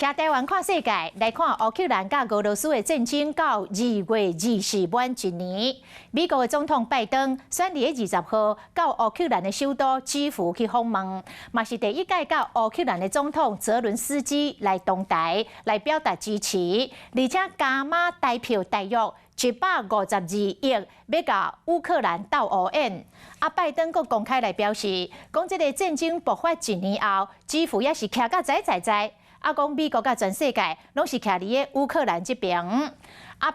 徛台湾看世界，来看乌克兰甲俄罗斯的战争到2月24满1年。美国的总统拜登选伫20号到乌克兰的首都基辅去访问，嘛是第一届到乌克兰的总统泽伦斯基来同台来表达支持，而且加码台票大约152亿，要甲乌克兰斗乌援。拜登阁公开来表示，讲这个战争爆发1年后，基辅也是徛甲在。讲美国甲全世界拢是徛伫个乌克兰这边。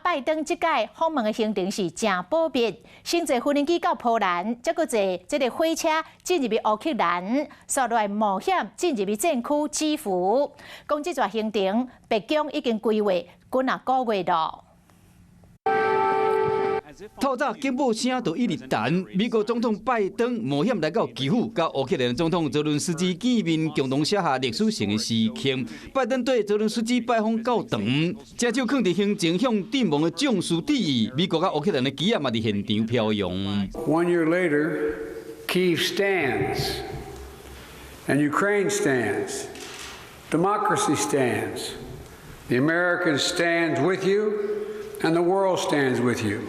拜登这届访问的行程是真保密，先坐无人机到波兰，再搁坐这个火车进入去乌克兰，刷来冒险进入去战区基辅。讲这段行程，白宫已经规划几啊个月了。透早警报声就一直弹，美国总统拜登冒险来到基辅，甲乌克兰总统泽伦斯基见面，共同写下历史性的时刻。拜登对泽伦斯基拜访到长，车手放伫行程向阵亡的将士致意。美国甲乌克兰的旗也嘛伫现场飘扬。1 year later, Kyiv stands, and Ukraine stands. Democracy stands. The Americans stand with you. And the world stands with you.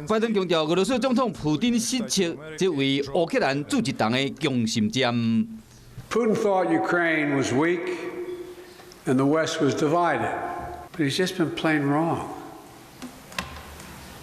拜登强调，俄罗斯总统普京失策，这为乌克兰筑一重的强心针。Putin thought Ukraine was weak, and the West was divided, but he's just been plain wrong.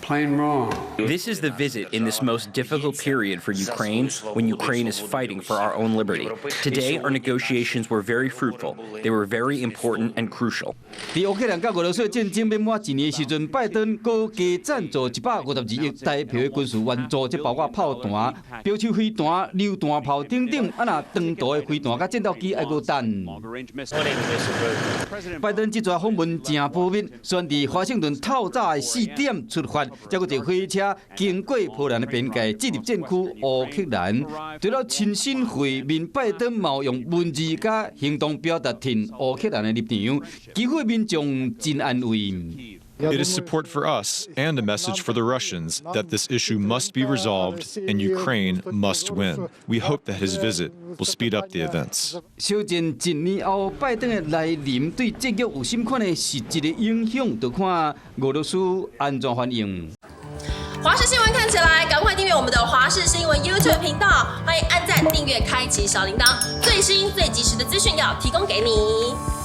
Plain wrong. This is the visit in this most difficult period for Ukraine, when Ukraine is fighting for our own liberty. Today, our negotiations were very fruitful. They were very important and crucial. 在乌克兰甲俄罗斯战争免满1年的时阵，拜登阁加赞助152亿台票的军事援助，即包括炮弹、标枪飞弹、榴弹炮等等，若长途的飞弹甲战斗机还阁等。拜登这段访问真保密，选伫华盛顿透早的4点出发。再搁坐火车经过波兰的边界，进入战区乌克兰。除了亲身会面，拜登嘛用文字甲行动表达挺乌克兰的立场，基辅民众真安慰。It is support for us and a message for the Russians that this issue must be resolved and Ukraine must win. We hope that his visit will speed up the events. 小战1年后，拜登的来临对战局有甚款的实质的影响，就看俄罗斯安怎反应。华视新闻看起来，赶快订阅我们的华视新闻 YouTube 频道，欢迎按赞、订阅、开启小铃铛，最新最及时的资讯要提供给你。